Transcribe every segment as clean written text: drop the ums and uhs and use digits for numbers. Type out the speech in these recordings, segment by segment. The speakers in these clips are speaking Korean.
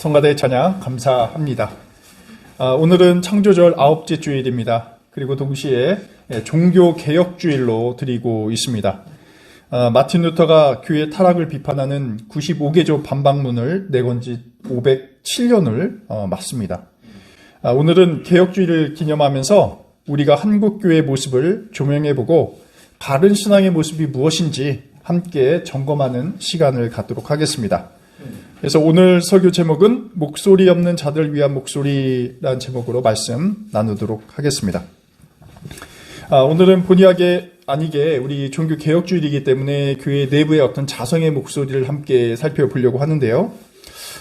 성가대 찬양 감사합니다. 오늘은 창조절 9째 주일입니다. 그리고 동시에 종교개혁주일로 드리고 있습니다. 마틴 루터가 교회 타락을 비판하는 95개조 반박문을 내건 지 507년을 맞습니다. 오늘은 개혁주일을 기념하면서 우리가 한국교회의 모습을 조명해보고 바른 신앙의 모습이 무엇인지 함께 점검하는 시간을 갖도록 하겠습니다. 그래서 오늘 설교 제목은 목소리 없는 자들 위한 목소리라는 제목으로 말씀 나누도록 하겠습니다. 오늘은 본의 아니게 우리 종교 개혁주일이기 때문에 교회 내부의 어떤 자성의 목소리를 함께 살펴보려고 하는데요.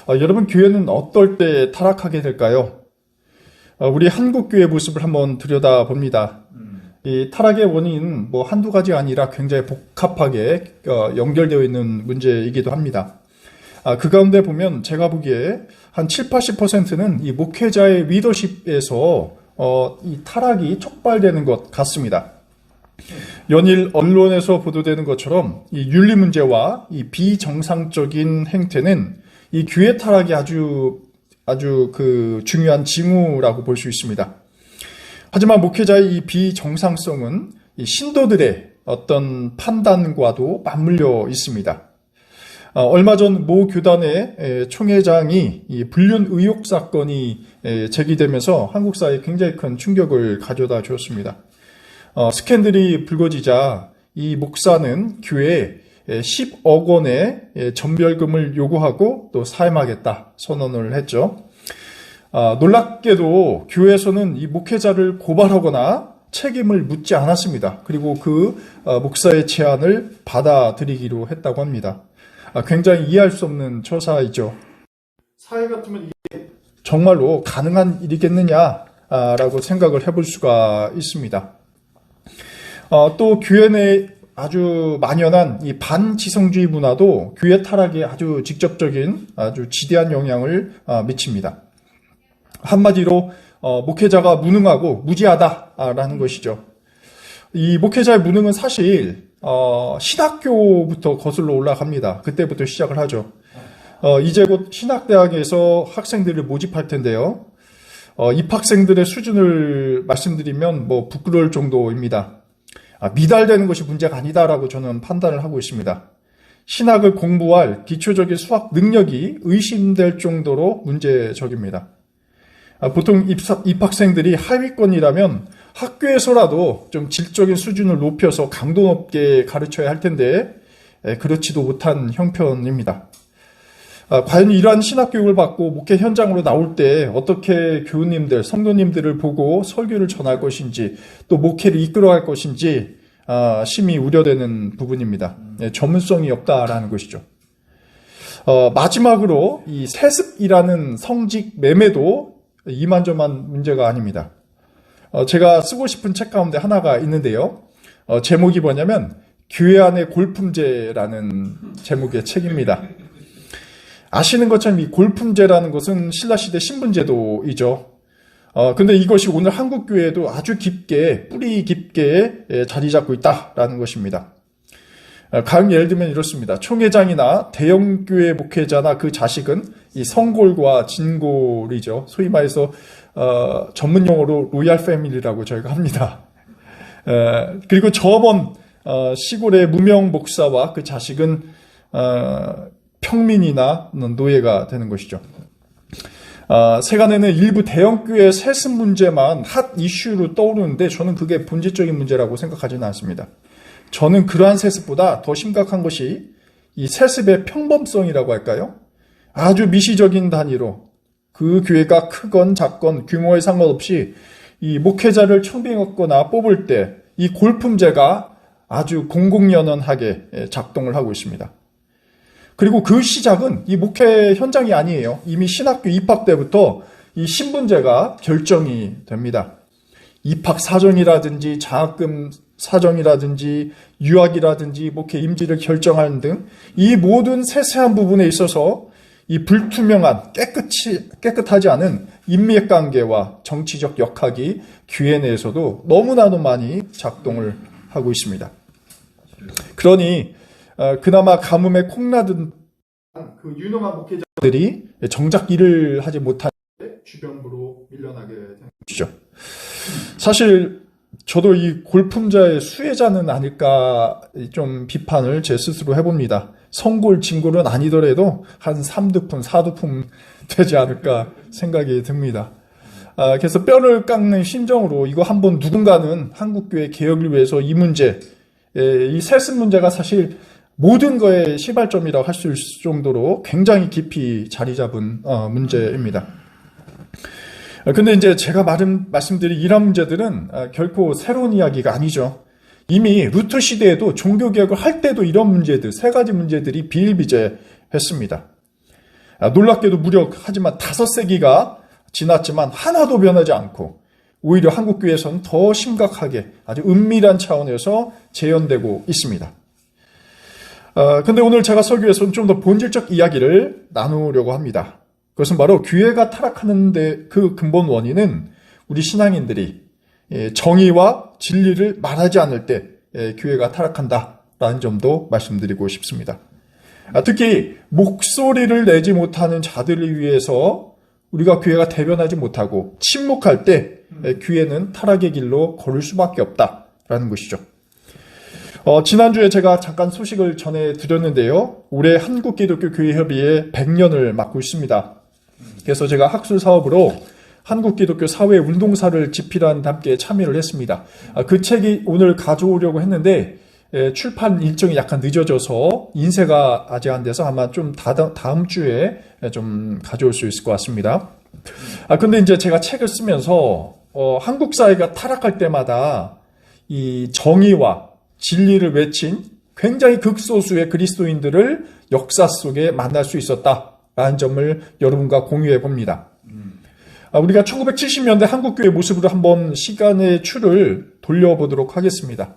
여러분, 교회는 어떨 때 타락하게 될까요? 우리 한국교회의 모습을 한번 들여다봅니다. 이 타락의 원인은 한두 가지가 아니라 굉장히 복합하게 연결되어 있는 문제이기도 합니다. 그 가운데 보면 제가 보기에 한 70~80%는 이 목회자의 리더십에서 이 타락이 촉발되는 것 같습니다. 연일 언론에서 보도되는 것처럼 이 윤리 문제와 이 비정상적인 행태는 이 교회 타락이 아주 중요한 징후라고 볼 수 있습니다. 하지만 목회자의 이 비정상성은 이 신도들의 어떤 판단과도 맞물려 있습니다. 얼마 전 모 교단의 총회장이 이 불륜 의혹 사건이 제기되면서 한국 사회에 굉장히 큰 충격을 가져다 주었습니다. 스캔들이 불거지자 이 목사는 교회에 10억 원의 전별금을 요구하고 또 사임하겠다 선언을 했죠. 놀랍게도 교회에서는 이 목회자를 고발하거나 책임을 묻지 않았습니다. 그리고 그 목사의 제안을 받아들이기로 했다고 합니다. 굉장히 이해할 수 없는 처사이죠. 사회 같으면 이게 정말로 가능한 일이겠느냐라고 생각을 해볼 수가 있습니다. 또 교회 내 아주 만연한 이 반지성주의 문화도 교회 타락에 아주 직접적인 아주 지대한 영향을 미칩니다. 한마디로 목회자가 무능하고 무지하다라는 것이죠. 이 목회자의 무능은 사실 신학교부터 거슬러 올라갑니다. 그때부터 시작을 하죠. 이제 곧 신학대학에서 학생들을 모집할 텐데요. 입학생들의 수준을 말씀드리면 부끄러울 정도입니다. 미달되는 것이 문제가 아니다라고 저는 판단을 하고 있습니다. 신학을 공부할 기초적인 수학 능력이 의심될 정도로 문제적입니다. 보통 입학생들이 하위권이라면 학교에서라도 좀 질적인 수준을 높여서 강도 높게 가르쳐야 할 텐데 그렇지도 못한 형편입니다. 과연 이러한 신학교육을 받고 목회 현장으로 나올 때 어떻게 교우님들, 성도님들을 보고 설교를 전할 것인지 또 목회를 이끌어갈 것인지 심히 우려되는 부분입니다. 전문성이 없다라는 것이죠. 마지막으로 이 세습이라는 성직 매매도 이만저만 문제가 아닙니다. 제가 쓰고 싶은 책 가운데 하나가 있는데요. 제목이 뭐냐면 교회 안의 골품제라는 제목의 책입니다. 아시는 것처럼 이 골품제라는 것은 신라시대 신분제도이죠. 근데 이것이 오늘 한국교회에도 아주 깊게, 뿌리 깊게 자리 잡고 있다라는 것입니다. 가령 예를 들면 이렇습니다. 총회장이나 대형교회 목회자나 그 자식은 이 성골과 진골이죠. 소위 말해서 전문 용어로 로얄 패밀리라고 저희가 합니다. 그리고 저먼 시골의 무명 목사와 그 자식은 평민이나 노예가 되는 것이죠. 세간에는 일부 대형교회 세습 문제만 핫 이슈로 떠오르는데 저는 그게 본질적인 문제라고 생각하지는 않습니다. 저는 그러한 세습보다 더 심각한 것이 이 세습의 평범성이라고 할까요? 아주 미시적인 단위로 그 교회가 크건 작건 규모에 상관없이 이 목회자를 청빙하거나 뽑을 때 이 골품제가 아주 공공연연하게 작동을 하고 있습니다. 그리고 그 시작은 이 목회 현장이 아니에요. 이미 신학교 입학 때부터 이 신분제가 결정이 됩니다. 입학 사정이라든지 장학금 사정이라든지 유학이라든지 목회 임지를 결정하는 등 이 모든 세세한 부분에 있어서 이 불투명한 깨끗하지 않은 인맥관계와 정치적 역학이 교회 내에서도 너무나도 많이 작동을 하고 있습니다. 그러니 그나마 가뭄에 콩나듯 그 유능한 목회자들이 정작 일을 하지 못한 주변부로 밀려나게 되는 것이죠. 사실 저도 이 골품자의 수혜자는 아닐까 좀 비판을 제 스스로 해봅니다. 성골, 진골은 아니더라도 한 3두품, 4두품 되지 않을까 생각이 듭니다. 그래서 뼈를 깎는 심정으로 이거 한번 누군가는 한국교회 개혁을 위해서 이 문제, 이 세습 문제가 사실 모든 거의 시발점이라고 할 수 있을 정도로 굉장히 깊이 자리 잡은 문제입니다. 근데 이제 제가 말씀드린 이런 문제들은 결코 새로운 이야기가 아니죠. 이미 루터 시대에도 종교개혁을 할 때도 이런 문제들, 세 가지 문제들이 비일비재했습니다. 놀랍게도 무려 하지만 5세기가 지났지만 하나도 변하지 않고 오히려 한국교회에서는 더 심각하게 아주 은밀한 차원에서 재현되고 있습니다. 근데 오늘 제가 설교에서는 좀 더 본질적 이야기를 나누려고 합니다. 그것은 바로 교회가 타락하는데 그 근본 원인은 우리 신앙인들이 정의와 진리를 말하지 않을 때 교회가 타락한다라는 점도 말씀드리고 싶습니다. 특히 목소리를 내지 못하는 자들을 위해서 우리가 교회가 대변하지 못하고 침묵할 때 교회는 타락의 길로 걸을 수밖에 없다라는 것이죠. 지난주에 제가 잠깐 소식을 전해드렸는데요. 올해 한국기독교교회협의회 100년을 맞고 있습니다. 그래서 제가 학술 사업으로 한국기독교 사회 운동사를 집필하는 함께 참여를 했습니다. 그 책이 오늘 가져오려고 했는데 출판 일정이 약간 늦어져서 인쇄가 아직 안 돼서 아마 좀 다음 주에 좀 가져올 수 있을 것 같습니다. 근데 이제 제가 책을 쓰면서 한국 사회가 타락할 때마다 이 정의와 진리를 외친 굉장히 극소수의 그리스도인들을 역사 속에 만날 수 있었다라는 점을 여러분과 공유해 봅니다. 우리가 1970년대 한국교회 모습으로 한번 시간의 추를 돌려보도록 하겠습니다.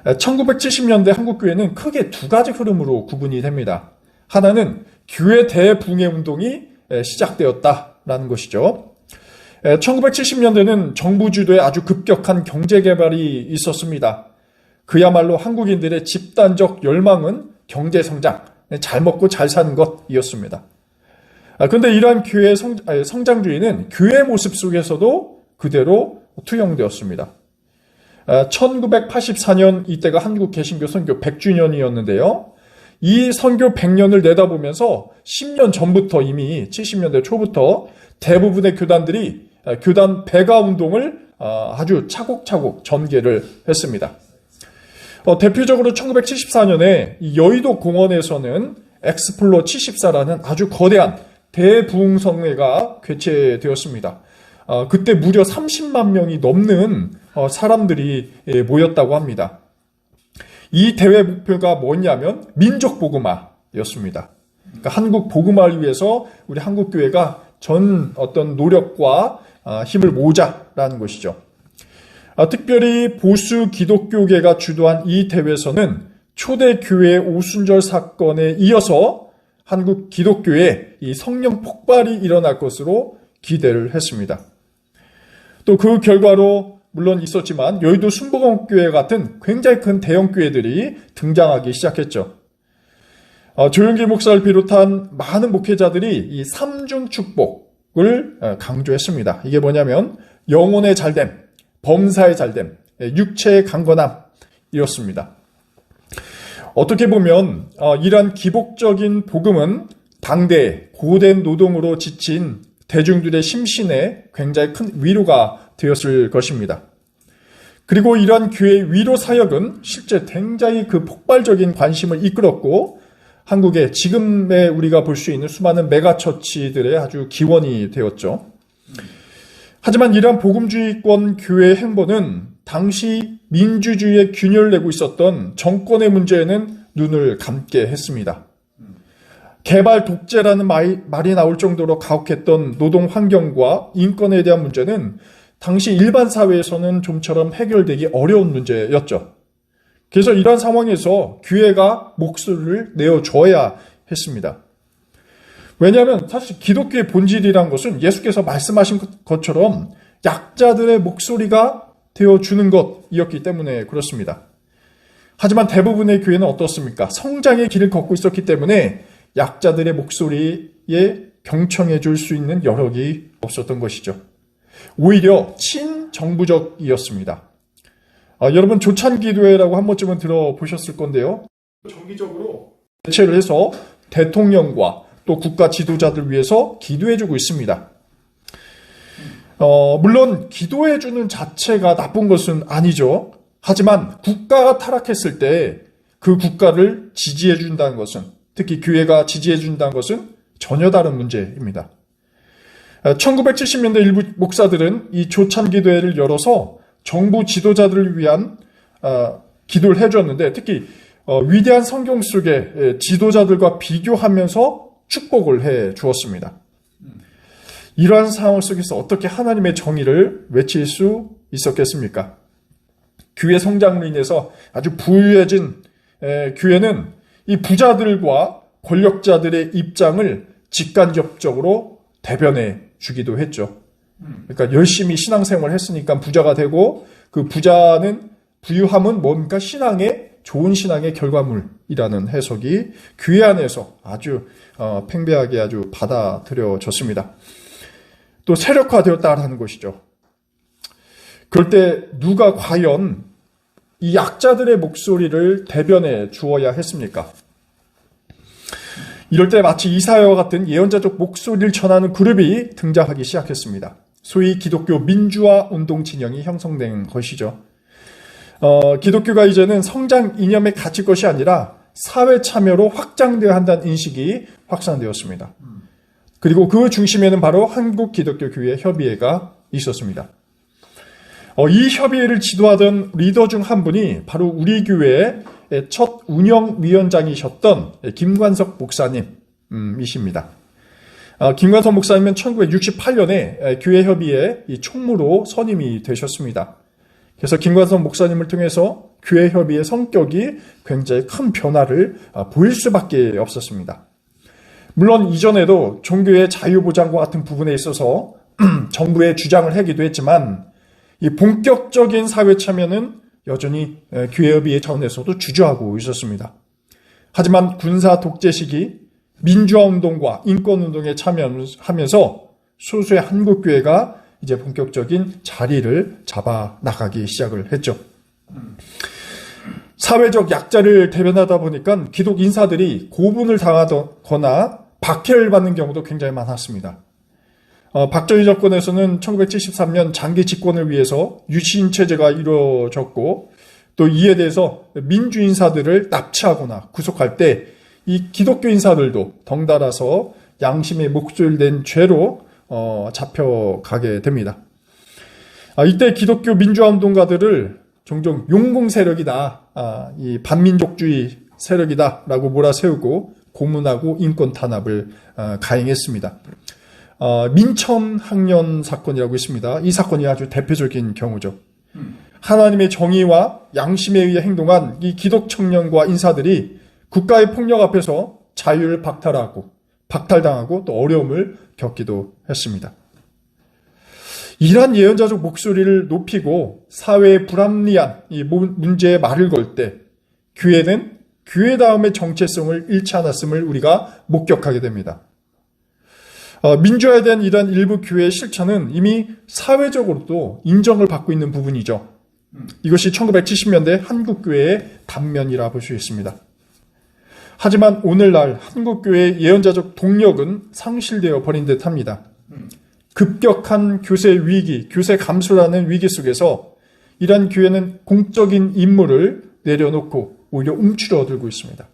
1970년대 한국교회는 크게 두 가지 흐름으로 구분이 됩니다. 하나는 교회 대붕해 운동이 시작되었다라는 것이죠. 1970년대는 정부 주도의 아주 급격한 경제 개발이 있었습니다. 그야말로 한국인들의 집단적 열망은 경제 성장, 잘 먹고 잘 사는 것이었습니다. 그런데 이러한 교회의 성장주의는 교회 모습 속에서도 그대로 투영되었습니다. 1984년 이때가 한국 개신교 선교 100주년이었는데요. 이 선교 100년을 내다보면서 10년 전부터 이미 70년대 초부터 대부분의 교단들이 교단 배가 운동을 아주 차곡차곡 전개를 했습니다. 대표적으로 1974년에 여의도 공원에서는 엑스플로 74라는 아주 거대한 대부흥성회가 개최되었습니다. 그때 무려 30만 명이 넘는 사람들이 모였다고 합니다. 이 대회 목표가 뭐냐면 민족 복음화였습니다. 그러니까 한국 복음화를 위해서 우리 한국교회가 전 어떤 노력과 힘을 모으자라는 것이죠. 특별히 보수 기독교계가 주도한 이 대회에서는 초대 교회 오순절 사건에 이어서 한국 기독교에 이 성령 폭발이 일어날 것으로 기대를 했습니다. 또 그 결과로 물론 있었지만 여의도 순복음교회 같은 굉장히 큰 대형 교회들이 등장하기 시작했죠. 조용길 목사를 비롯한 많은 목회자들이 이 삼중 축복을 강조했습니다. 이게 뭐냐면 영혼의 잘됨, 범사의 잘됨, 육체의 강건함이었습니다. 어떻게 보면 이러한 기복적인 복음은 당대 고된 노동으로 지친 대중들의 심신에 굉장히 큰 위로가 되었을 것입니다. 그리고 이러한 교회의 위로 사역은 실제 굉장히 그 폭발적인 관심을 이끌었고 한국에 지금의 우리가 볼 수 있는 수많은 메가처치들의 아주 기원이 되었죠. 하지만 이러한 복음주의권 교회의 행보는 당시 민주주의에 균열을 내고 있었던 정권의 문제에는 눈을 감게 했습니다. 개발 독재라는 말이 나올 정도로 가혹했던 노동 환경과 인권에 대한 문제는 당시 일반 사회에서는 좀처럼 해결되기 어려운 문제였죠. 그래서 이러한 상황에서 교회가 목소리를 내어줘야 했습니다. 왜냐하면 사실 기독교의 본질이란 것은 예수께서 말씀하신 것처럼 약자들의 목소리가 되어주는 것이었기 때문에 그렇습니다. 하지만 대부분의 교회는 어떻습니까? 성장의 길을 걷고 있었기 때문에 약자들의 목소리에 경청해 줄 수 있는 여력이 없었던 것이죠. 오히려 친정부적이었습니다. 여러분 조찬기도회라고 한 번쯤은 들어보셨을 건데요. 정기적으로 대체를 해서 대통령과 또 국가 지도자들 위해서 기도해주고 있습니다. 물론 기도해주는 자체가 나쁜 것은 아니죠. 하지만 국가가 타락했을 때 그 국가를 지지해준다는 것은, 특히 교회가 지지해준다는 것은 전혀 다른 문제입니다. 1970년대 일부 목사들은 이 조찬기도회를 열어서 정부 지도자들을 위한 기도를 해줬는데, 특히 위대한 성경 속의 지도자들과 비교하면서 축복을 해 주었습니다. 이러한 상황 속에서 어떻게 하나님의 정의를 외칠 수 있었겠습니까? 교회 성장으로 인해서 아주 부유해진 교회는 이 부자들과 권력자들의 입장을 직간접적으로 대변해 주기도 했죠. 그러니까 열심히 신앙생활을 했으니까 부자가 되고, 그 부유함은 뭡니까? 좋은 신앙의 결과물이라는 해석이 교회 안에서 아주 팽배하게 아주 받아들여졌습니다. 또 세력화되었다라는 것이죠. 그럴 때 누가 과연 이 약자들의 목소리를 대변해 주어야 했습니까? 이럴 때 마치 이사야와 같은 예언자적 목소리를 전하는 그룹이 등장하기 시작했습니다. 소위 기독교 민주화 운동 진영이 형성된 것이죠. 기독교가 이제는 성장 이념에 갇힐 것이 아니라 사회 참여로 확장되어야 한다는 인식이 확산되었습니다. 그리고 그 중심에는 바로 한국기독교교회협의회가 있었습니다. 이 협의회를 지도하던 리더 중 한 분이 바로 우리 교회의 첫 운영위원장이셨던 김관석 목사님이십니다. 김관석 목사님은 1968년에 교회협의회 총무로 선임이 되셨습니다. 그래서 김관석 목사님을 통해서 교회협의회 성격이 굉장히 큰 변화를 보일 수밖에 없었습니다. 물론 이전에도 종교의 자유보장과 같은 부분에 있어서 정부의 주장을 하기도 했지만, 이 본격적인 사회 참여는 여전히 교회협의회 차원에서도 주저하고 있었습니다. 하지만 군사 독재 시기 민주화 운동과 인권 운동에 참여하면서 소수의 한국교회가 이제 본격적인 자리를 잡아 나가기 시작을 했죠. 사회적 약자를 대변하다 보니까 기독 인사들이 고분을 당하거나 박해를 받는 경우도 굉장히 많았습니다. 박정희 정권에서는 1973년 장기 집권을 위해서 유신 체제가 이루어졌고, 또 이에 대해서 민주 인사들을 납치하거나 구속할 때 이 기독교 인사들도 덩달아서 양심의 목소리를 낸 죄로 잡혀가게 됩니다. 이때 기독교 민주화 운동가들을 종종 용공 세력이다, 이 반민족주의 세력이다라고 몰아세우고 고문하고 인권 탄압을 가행했습니다. 민천 학년 사건이라고 있습니다. 이 사건이 아주 대표적인 경우죠. 하나님의 정의와 양심에 의해 행동한 이 기독 청년과 인사들이 국가의 폭력 앞에서 자유를 박탈당하고 또 어려움을 겪기도 했습니다. 이러한 예언자적 목소리를 높이고 사회의 불합리한 이 문제에 말을 걸 때 교회는 교회다움의 정체성을 잃지 않았음을 우리가 목격하게 됩니다. 민주화에 대한 이러한 일부 교회의 실천은 이미 사회적으로도 인정을 받고 있는 부분이죠. 이것이 1970년대 한국교회의 단면이라 볼 수 있습니다. 하지만 오늘날 한국교회의 예언자적 동력은 상실되어 버린 듯합니다. 급격한 교세 위기, 교세 감소라는 위기 속에서 이러한 교회는 공적인 임무를 내려놓고 오히려 움츠러들고 있습니다.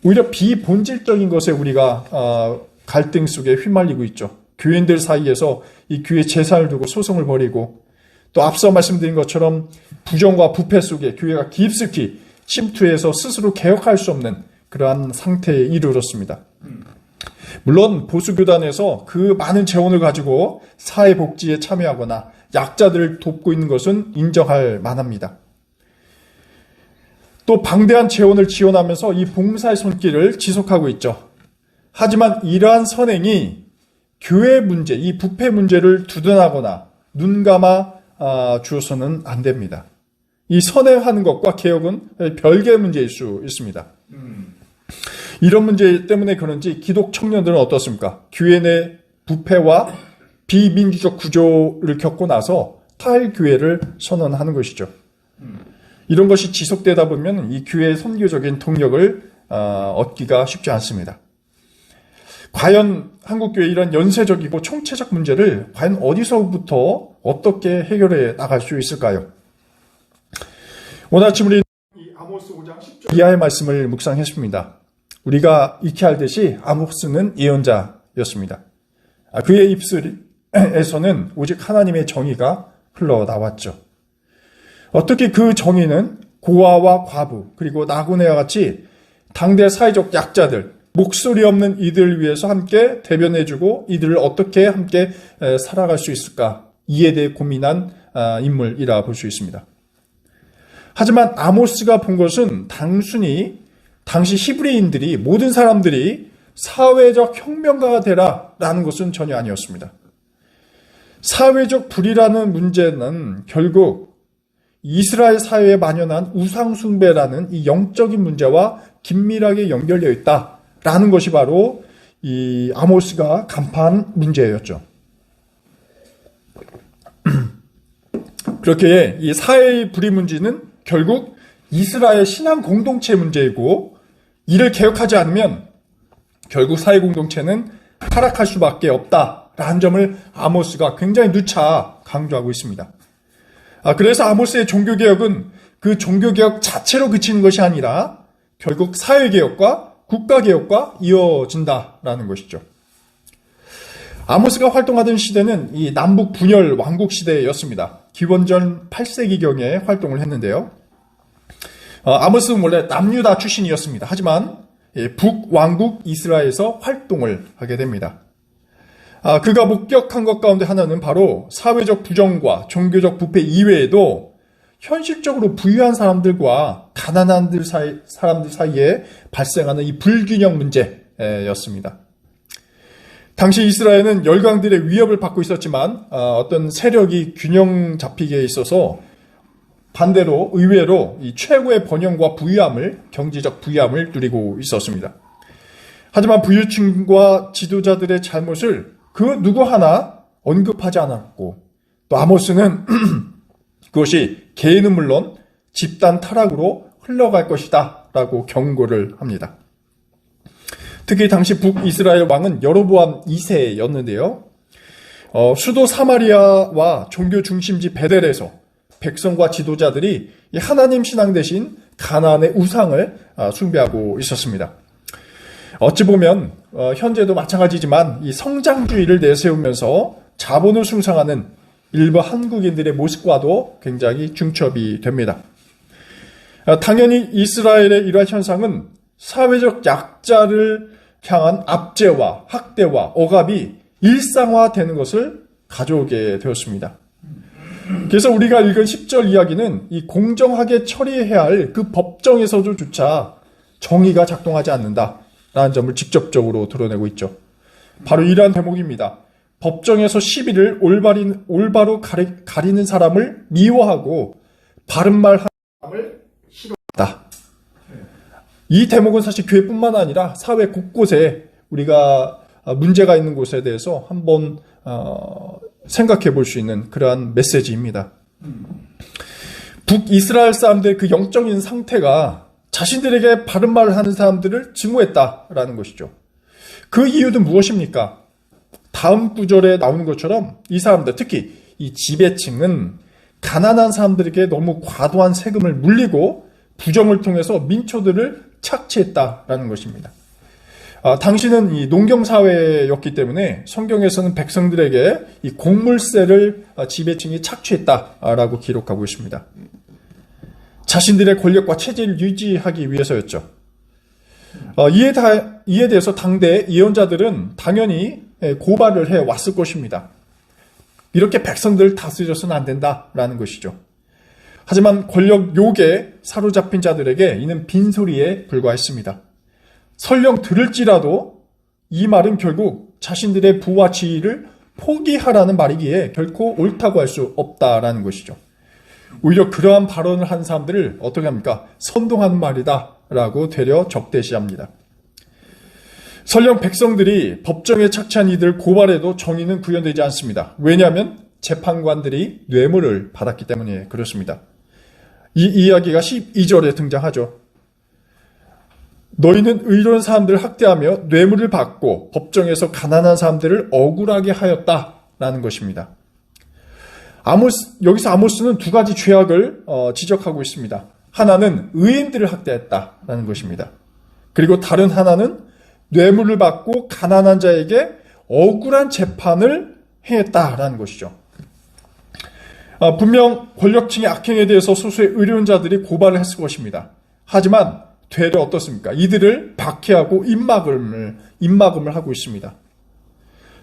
오히려 비본질적인 것에 우리가 갈등 속에 휘말리고 있죠. 교인들 사이에서 이 교회 재산을 두고 소송을 벌이고, 또 앞서 말씀드린 것처럼 부정과 부패 속에 교회가 깊숙이 침투해서 스스로 개혁할 수 없는 그러한 상태에 이르렀습니다. 물론 보수교단에서 그 많은 재원을 가지고 사회복지에 참여하거나 약자들을 돕고 있는 것은 인정할 만합니다. 또 방대한 재원을 지원하면서 이 봉사의 손길을 지속하고 있죠. 하지만 이러한 선행이 교회 문제, 이 부패 문제를 두둔하거나 눈 감아 주어서는 안 됩니다. 이 선행하는 것과 개혁은 별개의 문제일 수 있습니다. 이런 문제 때문에 그런지 기독 청년들은 어떻습니까? 교회 내 부패와 비민주적 구조를 겪고 나서 타일교회를 선언하는 것이죠. 이런 것이 지속되다 보면 이 교회의 선교적인 동력을 얻기가 쉽지 않습니다. 과연 한국교회 이런 연쇄적이고 총체적 문제를 과연 어디서부터 어떻게 해결해 나갈 수 있을까요? 오늘 아침 우리 아모스 5장 10절 이하의 말씀을 묵상했습니다. 우리가 익히 알듯이 아모스는 예언자였습니다. 그의 입술에서는 오직 하나님의 정의가 흘러나왔죠. 어떻게 그 정의는 고아와 과부 그리고 나그네와 같이 당대 사회적 약자들, 목소리 없는 이들을 위해서 함께 대변해주고 이들을 어떻게 함께 살아갈 수 있을까, 이에 대해 고민한 인물이라 볼 수 있습니다. 하지만 아모스가 본 것은 단순히 당시 히브리인들이, 모든 사람들이 사회적 혁명가가 되라라는 것은 전혀 아니었습니다. 사회적 불이라는 문제는 결국 이스라엘 사회에 만연한 우상숭배라는 이 영적인 문제와 긴밀하게 연결되어 있다라는 것이 바로 이 아모스가 간파한 문제였죠. 그렇게 이 사회의 불의 문제는 결국 이스라엘 신앙 공동체 문제이고, 이를 개혁하지 않으면 결국 사회 공동체는 타락할 수밖에 없다라는 점을 아모스가 굉장히 누차 강조하고 있습니다. 그래서 아모스의 종교개혁은 그 종교개혁 자체로 그치는 것이 아니라 결국 사회개혁과 국가개혁과 이어진다라는 것이죠. 아모스가 활동하던 시대는 이 남북 분열 왕국 시대였습니다. 기원전 8세기경에 활동을 했는데요. 아모스는 원래 남유다 출신이었습니다. 하지만 북왕국 이스라엘에서 활동을 하게 됩니다. 그가 목격한 것 가운데 하나는 바로 사회적 부정과 종교적 부패 이외에도 현실적으로 부유한 사람들과 가난한 사람들 사이에 발생하는 이 불균형 문제였습니다. 당시 이스라엘은 열강들의 위협을 받고 있었지만 어떤 세력이 균형 잡히기에 있어서 반대로 의외로 이 최고의 번영과 부유함을, 경제적 부유함을 누리고 있었습니다. 하지만 부유층과 지도자들의 잘못을 그 누구 하나 언급하지 않았고, 또 아모스는 그것이 개인은 물론 집단 타락으로 흘러갈 것이다 라고 경고를 합니다. 특히 당시 북이스라엘 왕은 여로보암 2세였는데요. 수도 사마리아와 종교 중심지 베델에서 백성과 지도자들이 하나님 신앙 대신 가나안의 우상을 숭배하고 있었습니다. 어찌 보면 현재도 마찬가지지만 이 성장주의를 내세우면서 자본을 숭상하는 일부 한국인들의 모습과도 굉장히 중첩이 됩니다. 당연히 이스라엘의 이러한 현상은 사회적 약자를 향한 압제와 학대와 억압이 일상화되는 것을 가져오게 되었습니다. 그래서 우리가 읽은 10절 이야기는 이 공정하게 처리해야 할 그 법정에서조차 정의가 작동하지 않는다라는 점을 직접적으로 드러내고 있죠. 바로 이러한 대목입니다. 법정에서 시비를 올바로 가리는 사람을 미워하고 바른 말 하는 사람을 싫어한다. 이 대목은 사실 교회뿐만 아니라 사회 곳곳에 우리가 문제가 있는 곳에 대해서 한번 생각해 볼 수 있는 그러한 메시지입니다. 북이스라엘 사람들의 그 영적인 상태가 자신들에게 바른 말을 하는 사람들을 증오했다라는 것이죠. 그 이유는 무엇입니까? 다음 구절에 나오는 것처럼 이 사람들, 특히 이 지배층은 가난한 사람들에게 너무 과도한 세금을 물리고 부정을 통해서 민초들을 착취했다라는 것입니다. 당시는 이 농경사회였기 때문에 성경에서는 백성들에게 이 곡물세를 지배층이 착취했다라고 기록하고 있습니다. 자신들의 권력과 체제를 유지하기 위해서였죠. 이에 대해서 당대 예언자들은 당연히 고발을 해왔을 것입니다. 이렇게 백성들을 다스려서는 안 된다라는 것이죠. 하지만 권력 욕에 사로잡힌 자들에게 이는 빈소리에 불과했습니다. 설령 들을지라도 이 말은 결국 자신들의 부와 지위를 포기하라는 말이기에 결코 옳다고 할 수 없다라는 것이죠. 오히려 그러한 발언을 한 사람들을 어떻게 합니까? 선동하는 말이다 라고 되려 적대시합니다. 설령 백성들이 법정에 착취한 이들을 고발해도 정의는 구현되지 않습니다. 왜냐하면 재판관들이 뇌물을 받았기 때문에 그렇습니다. 이 이야기가 12절에 등장하죠. 너희는 의로운 사람들을 학대하며 뇌물을 받고 법정에서 가난한 사람들을 억울하게 하였다라는 것입니다. 여기서 아모스는 두 가지 죄악을 지적하고 있습니다. 하나는 의인들을 학대했다라는 것입니다. 그리고 다른 하나는 뇌물을 받고 가난한 자에게 억울한 재판을 행했다라는 것이죠. 분명 권력층의 악행에 대해서 소수의 의로운 자들이 고발을 했을 것입니다. 하지만 되려 어떻습니까? 이들을 박해하고 입막음을 하고 있습니다.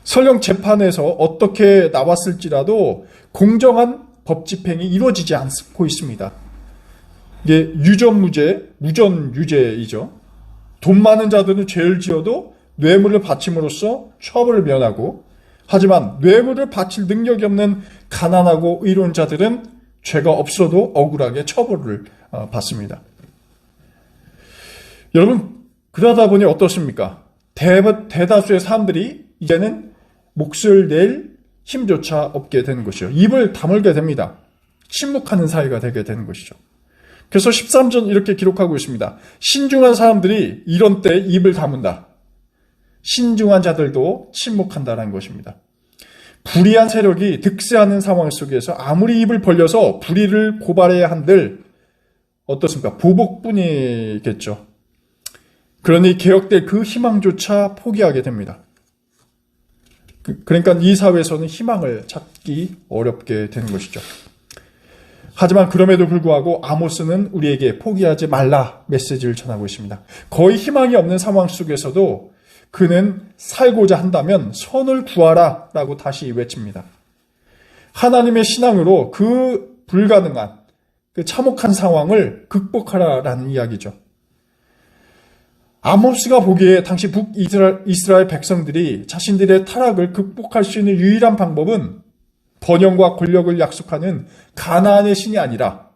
설령 재판에서 어떻게 나왔을지라도 공정한 법 집행이 이루어지지 않고 있습니다. 이게 무전유죄이죠. 돈 많은 자들은 죄를 지어도 뇌물을 바침으로써 처벌을 면하고, 하지만 뇌물을 바칠 능력이 없는 가난하고 의로운 자들은 죄가 없어도 억울하게 처벌을 받습니다. 여러분, 그러다 보니 어떻습니까? 대다수의 사람들이 이제는 몫을 낼 힘조차 없게 되는 것이죠. 입을 다물게 됩니다. 침묵하는 사이가 되게 되는 것이죠. 그래서 13절 이렇게 기록하고 있습니다. 신중한 사람들이 이런 때 입을 다문다. 신중한 자들도 침묵한다는 것입니다. 불의한 세력이 득세하는 상황 속에서 아무리 입을 벌려서 불의를 고발해야 한들 어떻습니까? 보복뿐이겠죠. 그러니 개혁될 그 희망조차 포기하게 됩니다. 그러니까 이 사회에서는 희망을 찾기 어렵게 되는 것이죠. 하지만 그럼에도 불구하고 아모스는 우리에게 포기하지 말라 메시지를 전하고 있습니다. 거의 희망이 없는 상황 속에서도 그는 살고자 한다면 선을 구하라 라고 다시 외칩니다. 하나님의 신앙으로 그 불가능한, 그 참혹한 상황을 극복하라라는 이야기죠. 아모스가 보기에 당시 북이스라엘 백성들이 자신들의 타락을 극복할 수 있는 유일한 방법은 번영과 권력을 약속하는 가나안의 신이 아니라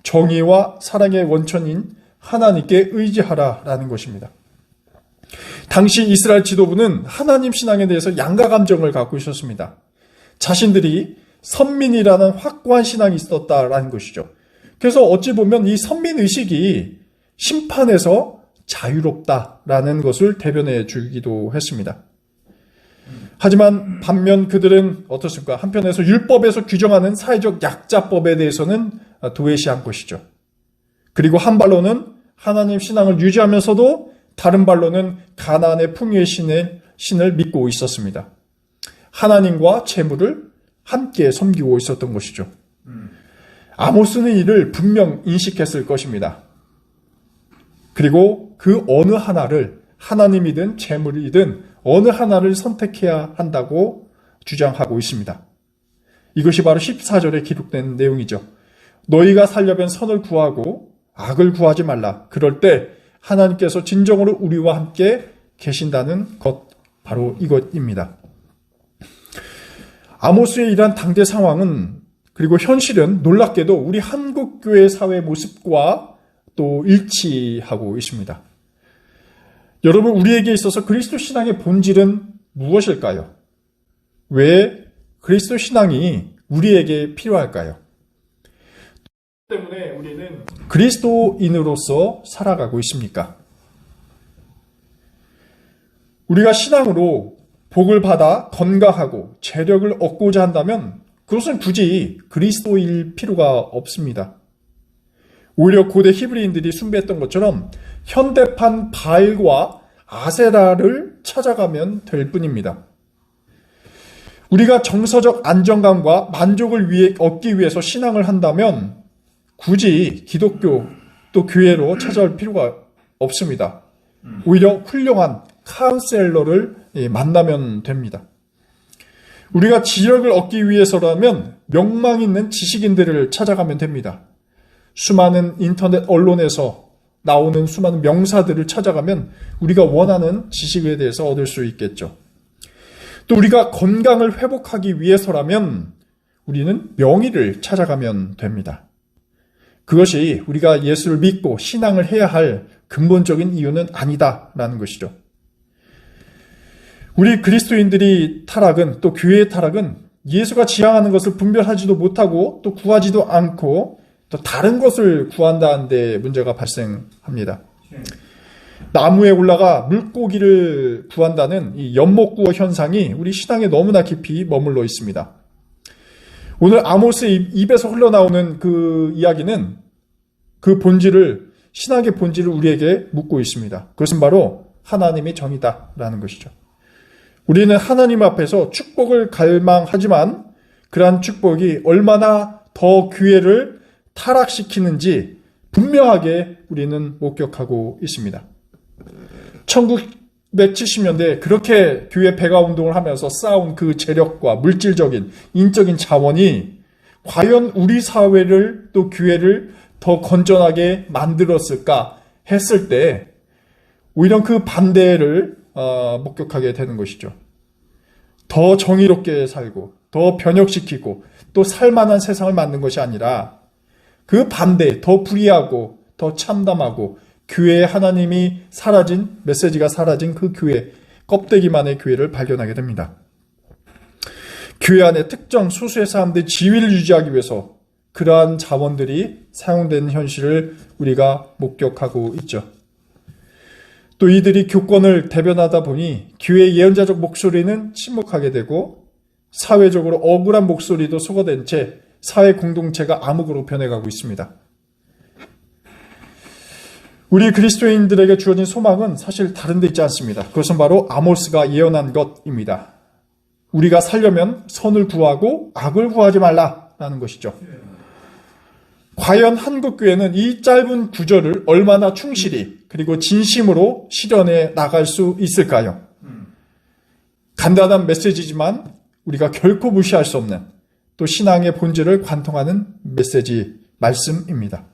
정의와 사랑의 원천인 하나님께 의지하라라는 것입니다. 당시 이스라엘 지도부는 하나님 신앙에 대해서 양가 감정을 갖고 있었습니다. 자신들이 선민이라는 확고한 신앙이 있었다라는 것이죠. 그래서 어찌 보면 이 선민의식이 심판에서 자유롭다라는 것을 대변해 주기도 했습니다. 하지만 반면 그들은 어떻습니까? 한편에서 율법에서 규정하는 사회적 약자법에 대해서는 도외시한 것이죠. 그리고 한 발로는 하나님 신앙을 유지하면서도 다른 발로는 가나안의 풍요의 신을 믿고 있었습니다. 하나님과 재물을 함께 섬기고 있었던 것이죠. 아모스는 이를 분명 인식했을 것입니다. 그리고 그 어느 하나를, 하나님이든 재물이든 어느 하나를 선택해야 한다고 주장하고 있습니다. 이것이 바로 14절에 기록된 내용이죠. 너희가 살려면 선을 구하고 악을 구하지 말라. 그럴 때 하나님께서 진정으로 우리와 함께 계신다는 것, 바로 이것입니다. 아모스의 이러한 당대 상황은, 그리고 현실은 놀랍게도 우리 한국교회 사회 모습과 또 일치하고 있습니다. 여러분, 우리에게 있어서 그리스도 신앙의 본질은 무엇일까요? 왜 그리스도 신앙이 우리에게 필요할까요? 때문에 우리는 그리스도인으로서 살아가고 있습니까? 우리가 신앙으로 복을 받아 건강하고 재력을 얻고자 한다면 그것은 굳이 그리스도일 필요가 없습니다. 오히려 고대 히브리인들이 숭배했던 것처럼 현대판 바알과 아세라를 찾아가면 될 뿐입니다. 우리가 정서적 안정감과 만족을 얻기 위해서 신앙을 한다면 굳이 기독교 또 교회로 찾아올 필요가 없습니다. 오히려 훌륭한 카운셀러를 만나면 됩니다. 우리가 지력을 얻기 위해서라면 명망 있는 지식인들을 찾아가면 됩니다. 수많은 인터넷 언론에서 나오는 수많은 명사들을 찾아가면 우리가 원하는 지식에 대해서 얻을 수 있겠죠. 또 우리가 건강을 회복하기 위해서라면 우리는 명의를 찾아가면 됩니다. 그것이 우리가 예수를 믿고 신앙을 해야 할 근본적인 이유는 아니다라는 것이죠. 우리 그리스도인들이 타락은, 또 교회의 타락은 예수가 지향하는 것을 분별하지도 못하고 또 구하지도 않고 또 다른 것을 구한다는 데 문제가 발생합니다. 나무에 올라가 물고기를 구한다는 이 연못구어 현상이 우리 신앙에 너무나 깊이 머물러 있습니다. 오늘 아모스의 입에서 흘러나오는 그 이야기는 그 본질을, 신학의 본질을 우리에게 묻고 있습니다. 그것은 바로 하나님이 정이다라는 것이죠. 우리는 하나님 앞에서 축복을 갈망하지만 그러한 축복이 얼마나 더 교회를 타락시키는지 분명하게 우리는 목격하고 있습니다. 1970년대에 그렇게 교회 배가 운동을 하면서 쌓아온 그 재력과 물질적인, 인적인 자원이 과연 우리 사회를 또 교회를 더 건전하게 만들었을까 했을 때 오히려 그 반대를 목격하게 되는 것이죠. 더 정의롭게 살고 더 변혁시키고 또 살만한 세상을 만든 것이 아니라 그 반대, 더 불의하고 더 참담하고 교회에 하나님이 사라진, 메시지가 사라진 그 교회, 껍데기만의 교회를 발견하게 됩니다. 교회 안에 특정 소수의 사람들의 지위를 유지하기 위해서 그러한 자원들이 사용되는 현실을 우리가 목격하고 있죠. 또 이들이 교권을 대변하다 보니 교회의 예언자적 목소리는 침묵하게 되고 사회적으로 억울한 목소리도 소거된 채 사회 공동체가 암흑으로 변해가고 있습니다. 우리 그리스도인들에게 주어진 소망은 사실 다른 데 있지 않습니다. 그것은 바로 아모스가 예언한 것입니다. 우리가 살려면 선을 구하고 악을 구하지 말라라는 것이죠. 과연 한국교회는 이 짧은 구절을 얼마나 충실히 그리고 진심으로 실현해 나갈 수 있을까요? 간단한 메시지지만 우리가 결코 무시할 수 없는 또 신앙의 본질을 관통하는 메시지, 말씀입니다.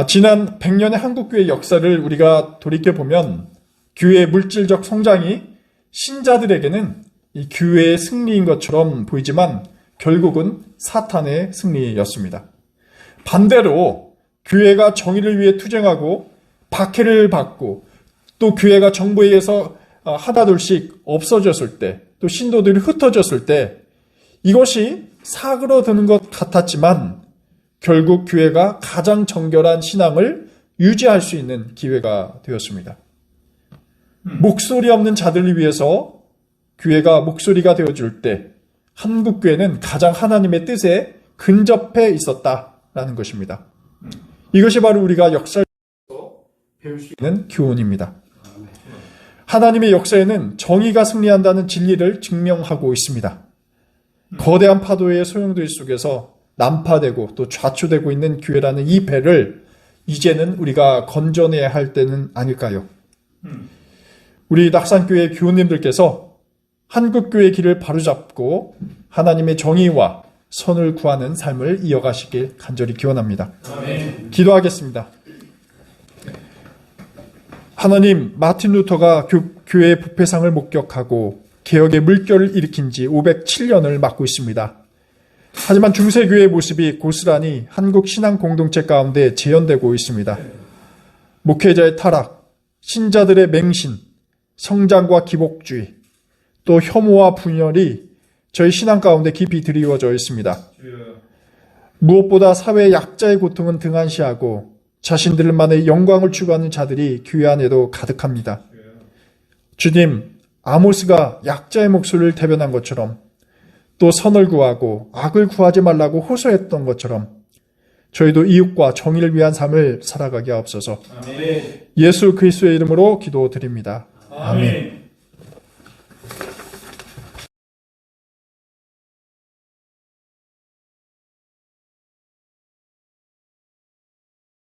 지난 100년의 한국교회 역사를 우리가 돌이켜보면 교회의 물질적 성장이 신자들에게는 이 교회의 승리인 것처럼 보이지만 결국은 사탄의 승리였습니다. 반대로 교회가 정의를 위해 투쟁하고 박해를 받고 또 교회가 정부에 의해서 하나둘씩 없어졌을 때, 또 신도들이 흩어졌을 때 이것이 사그러드는 것 같았지만 결국 교회가 가장 정결한 신앙을 유지할 수 있는 기회가 되었습니다. 목소리 없는 자들을 위해서 교회가 목소리가 되어줄 때 한국교회는 가장 하나님의 뜻에 근접해 있었다라는 것입니다. 이것이 바로 우리가 역사에서 배울 수 있는 교훈입니다. 하나님의 역사에는 정의가 승리한다는 진리를 증명하고 있습니다. 거대한 파도의 소용돌이 속에서 난파되고 또 좌초되고 있는 교회라는 이 배를 이제는 우리가 건져내야 할 때는 아닐까요? 우리 낙산교회 교우님들께서 한국교회의 길을 바로잡고 하나님의 정의와 선을 구하는 삶을 이어가시길 간절히 기원합니다. 아멘. 기도하겠습니다. 하나님, 마틴 루터가 교회의 부패상을 목격하고 개혁의 물결을 일으킨 지 507년을 맞고 있습니다. 하지만 중세교회의 모습이 고스란히 한국 신앙 공동체 가운데 재현되고 있습니다. 목회자의 타락, 신자들의 맹신, 성장과 기복주의, 또 혐오와 분열이 저희 신앙 가운데 깊이 드리워져 있습니다. 무엇보다 사회의 약자의 고통은 등한시하고 자신들만의 영광을 추구하는 자들이 교회 안에도 가득합니다. 주님, 아모스가 약자의 목소리를 대변한 것처럼 또 선을 구하고 악을 구하지 말라고 호소했던 것처럼 저희도 이웃과 정의를 위한 삶을 살아가게 하옵소서. 아멘. 예수 그리스도의 이름으로 기도드립니다. 아멘.